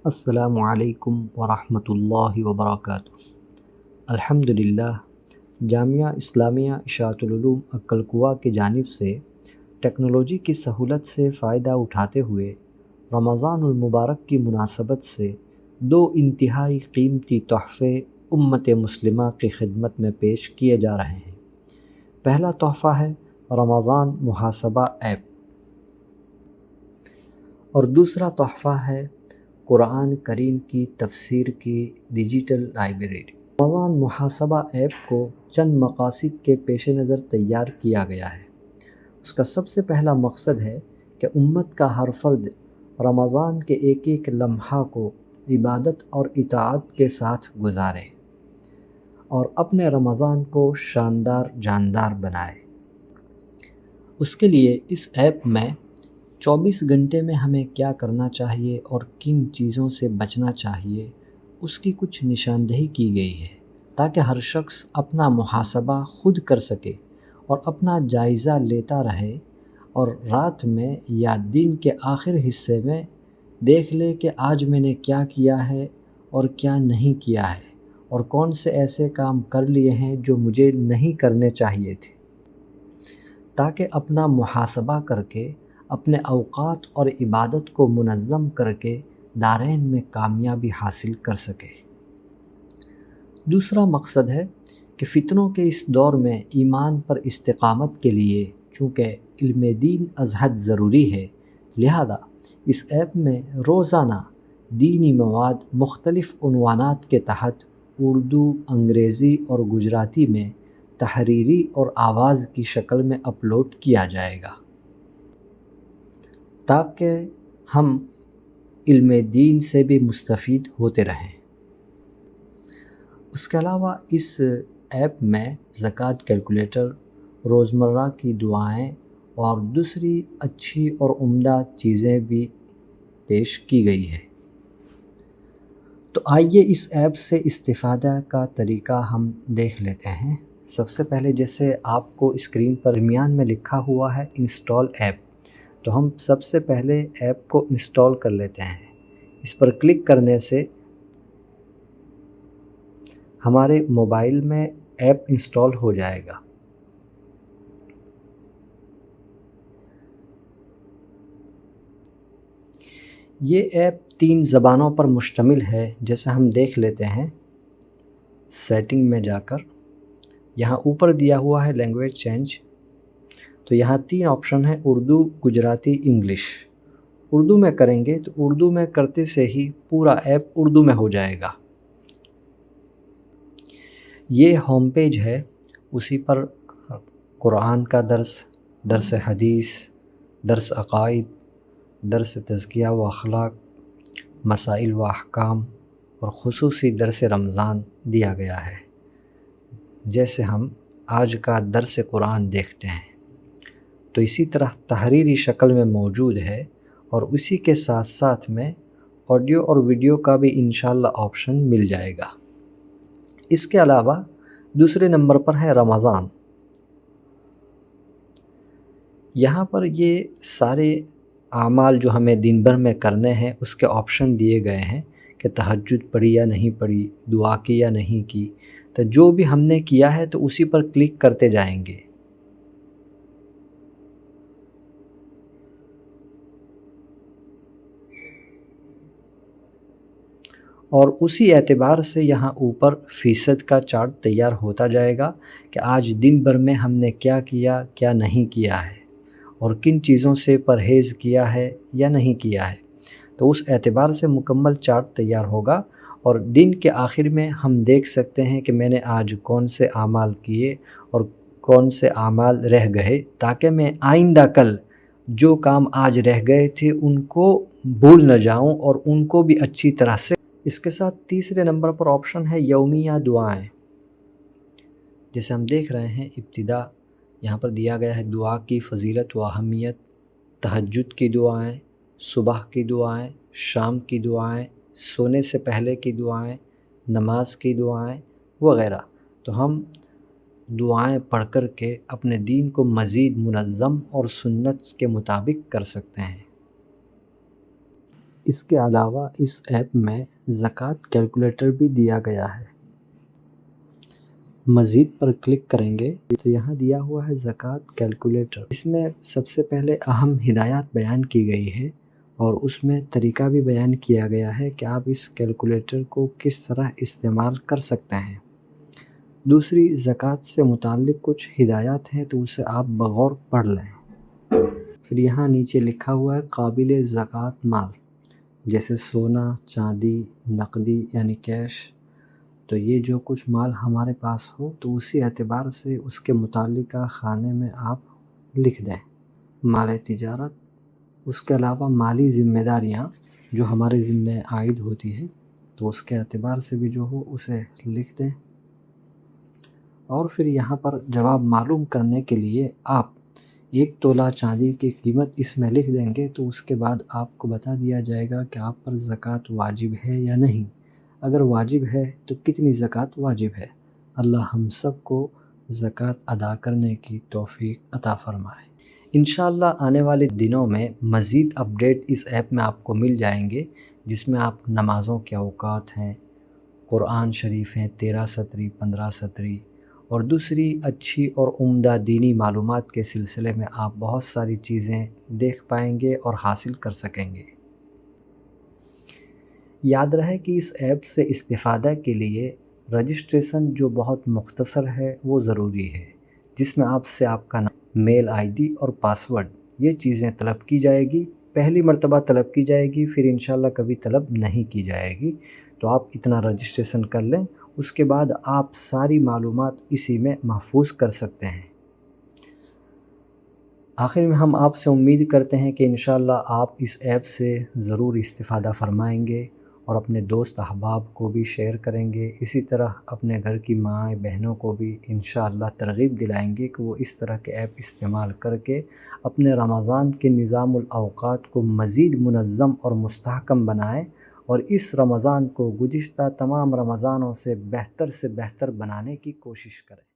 السلام علیکم ورحمۃ اللہ وبرکاتہ۔ الحمدللہ، جامعہ اسلامیہ اشاعت العلوم عقل کوہ کی جانب سے ٹیکنالوجی کی سہولت سے فائدہ اٹھاتے ہوئے رمضان المبارک کی مناسبت سے دو انتہائی قیمتی تحفے امت مسلمہ کی خدمت میں پیش کیے جا رہے ہیں۔ پہلا تحفہ ہے رمضان محاسبہ ایپ اور دوسرا تحفہ ہے قرآن کریم کی تفسیر کی ڈیجیٹل لائبریری۔ رمضان محاسبہ ایپ کو چند مقاصد کے پیش نظر تیار کیا گیا ہے۔ اس کا سب سے پہلا مقصد ہے کہ امت کا ہر فرد رمضان کے ایک ایک لمحہ کو عبادت اور اطاعت کے ساتھ گزارے اور اپنے رمضان کو شاندار جاندار بنائے۔ اس کے لیے اس ایپ میں 24 گھنٹے میں ہمیں کیا کرنا چاہیے اور کن چیزوں سے بچنا چاہیے، اس کی کچھ نشاندہی کی گئی ہے تاکہ ہر شخص اپنا محاسبہ خود کر سکے اور اپنا جائزہ لیتا رہے اور رات میں یا دن کے آخر حصے میں دیکھ لے کہ آج میں نے کیا کیا ہے اور کیا نہیں کیا ہے اور کون سے ایسے کام کر لیے ہیں جو مجھے نہیں کرنے چاہیے تھے، تاکہ اپنا محاسبہ کر کے اپنے اوقات اور عبادت کو منظم کر کے دارین میں کامیابی حاصل کر سکے۔ دوسرا مقصد ہے کہ فتنوں کے اس دور میں ایمان پر استقامت کے لیے چونکہ علم دین از حد ضروری ہے، لہذا اس ایپ میں روزانہ دینی مواد مختلف عنوانات کے تحت اردو، انگریزی اور گجراتی میں تحریری اور آواز کی شکل میں اپلوڈ کیا جائے گا تاکہ ہم علم دین سے بھی مستفید ہوتے رہیں۔ اس کے علاوہ اس ایپ میں زکوٰۃ کیلکولیٹر، روزمرہ کی دعائیں اور دوسری اچھی اور عمدہ چیزیں بھی پیش کی گئی ہے۔ تو آئیے اس ایپ سے استفادہ کا طریقہ ہم دیکھ لیتے ہیں۔ سب سے پہلے جیسے آپ کو اسکرین پر درمیان میں لکھا ہوا ہے انسٹال ایپ، تو ہم سب سے پہلے ایپ کو انسٹال کر لیتے ہیں۔ اس پر کلک کرنے سے ہمارے موبائل میں ایپ انسٹال ہو جائے گا۔ یہ ایپ 3 زبانوں پر مشتمل ہے، جیسے ہم دیکھ لیتے ہیں۔ سیٹنگ میں جا کر یہاں اوپر دیا ہوا ہے لینگویج چینج، تو یہاں 3 آپشن ہیں، اردو، گجراتی، انگلش۔ اردو میں کریں گے تو اردو میں کرتے سے ہی پورا ایپ اردو میں ہو جائے گا۔ یہ ہوم پیج ہے، اسی پر قرآن کا درس حدیث، درس عقائد، درس تزکیہ و اخلاق، مسائل و احکام اور خصوصی درس رمضان دیا گیا ہے۔ جیسے ہم آج کا درس قرآن دیکھتے ہیں تو اسی طرح تحریری شکل میں موجود ہے، اور اسی کے ساتھ ساتھ میں آڈیو اور ویڈیو کا بھی انشاءاللہ آپشن مل جائے گا۔ اس کے علاوہ دوسرے نمبر پر ہے رمضان۔ یہاں پر یہ سارے اعمال جو ہمیں دن بھر میں کرنے ہیں اس کے آپشن دیے گئے ہیں کہ تہجد پڑھی یا نہیں پڑھی، دعا کی یا نہیں کی، تو جو بھی ہم نے کیا ہے تو اسی پر کلک کرتے جائیں گے۔ اور اسی اعتبار سے یہاں اوپر فیصد کا چارٹ تیار ہوتا جائے گا کہ آج دن بھر میں ہم نے کیا کیا، کیا نہیں کیا ہے اور کن چیزوں سے پرہیز کیا ہے یا نہیں کیا ہے، تو اس اعتبار سے مکمل چارٹ تیار ہوگا۔ اور دن کے آخر میں ہم دیکھ سکتے ہیں کہ میں نے آج کون سے اعمال کیے اور کون سے اعمال رہ گئے، تاکہ میں آئندہ کل جو کام آج رہ گئے تھے ان کو بھول نہ جاؤں اور ان کو بھی اچھی طرح سے۔ اس کے ساتھ تیسرے نمبر پر آپشن ہے یومیہ دعائیں۔ جیسے ہم دیکھ رہے ہیں ابتدا یہاں پر دیا گیا ہے دعا کی فضیلت و اہمیت، تہجد کی دعائیں، صبح کی دعائیں، شام کی دعائیں، سونے سے پہلے کی دعائیں، نماز کی دعائیں وغیرہ۔ تو ہم دعائیں پڑھ کر کے اپنے دین کو مزید منظم اور سنت کے مطابق کر سکتے ہیں۔ اس کے علاوہ اس ایپ میں زکوٰۃ کیلکولیٹر بھی دیا گیا ہے۔ مزید پر کلک کریں گے تو یہاں دیا ہوا ہے زکوٰۃ کیلکولیٹر۔ اس میں سب سے پہلے اہم ہدایات بیان کی گئی ہے اور اس میں طریقہ بھی بیان کیا گیا ہے کہ آپ اس کیلکولیٹر کو کس طرح استعمال کر سکتے ہیں۔ دوسری، زکوٰۃ سے متعلق کچھ ہدایات ہیں تو اسے آپ بغور پڑھ لیں۔ پھر یہاں نیچے لکھا ہوا ہے قابل زکوٰۃ مال، جیسے سونا، چاندی، نقدی یعنی کیش۔ تو یہ جو کچھ مال ہمارے پاس ہو تو اسی اعتبار سے اس کے متعلقہ خانے میں آپ لکھ دیں۔ مال تجارت، اس کے علاوہ مالی ذمہ داریاں جو ہمارے ذمہ عائد ہوتی ہے تو اس کے اعتبار سے بھی جو ہو اسے لکھ دیں۔ اور پھر یہاں پر جواب معلوم کرنے کے لیے آپ 1 تولہ چاندی کی قیمت اس میں لکھ دیں گے تو اس کے بعد آپ کو بتا دیا جائے گا کہ آپ پر زکوٰۃ واجب ہے یا نہیں۔ اگر واجب ہے تو کتنی زکوٰۃ واجب ہے۔ اللہ ہم سب کو زکوٰۃ ادا کرنے کی توفیق عطا فرمائے۔ انشاءاللہ آنے والے دنوں میں مزید اپڈیٹ اس ایپ میں آپ کو مل جائیں گے، جس میں آپ نمازوں کے اوقات ہیں، قرآن شریف ہیں 13 سطری 15 سطری اور دوسری اچھی اور عمدہ دینی معلومات کے سلسلے میں آپ بہت ساری چیزیں دیکھ پائیں گے اور حاصل کر سکیں گے۔ یاد رہے کہ اس ایپ سے استفادہ کے لیے رجسٹریشن جو بہت مختصر ہے وہ ضروری ہے، جس میں آپ سے آپ کا نام، میل آئی ڈی اور پاسورڈ یہ چیزیں طلب کی جائے گی۔ پہلی مرتبہ طلب کی جائے گی، پھر انشاءاللہ کبھی طلب نہیں کی جائے گی۔ تو آپ اتنا رجسٹریشن کر لیں، اس کے بعد آپ ساری معلومات اسی میں محفوظ کر سکتے ہیں۔ آخر میں ہم آپ سے امید کرتے ہیں کہ انشاءاللہ آپ اس ایپ سے ضرور استفادہ فرمائیں گے اور اپنے دوست احباب کو بھی شیئر کریں گے۔ اسی طرح اپنے گھر کی ماں بہنوں کو بھی انشاءاللہ ترغیب دلائیں گے کہ وہ اس طرح کے ایپ استعمال کر کے اپنے رمضان کے نظام الاوقات کو مزید منظم اور مستحکم بنائیں اور اس رمضان کو گزشتہ تمام رمضانوں سے بہتر بنانے کی کوشش کریں۔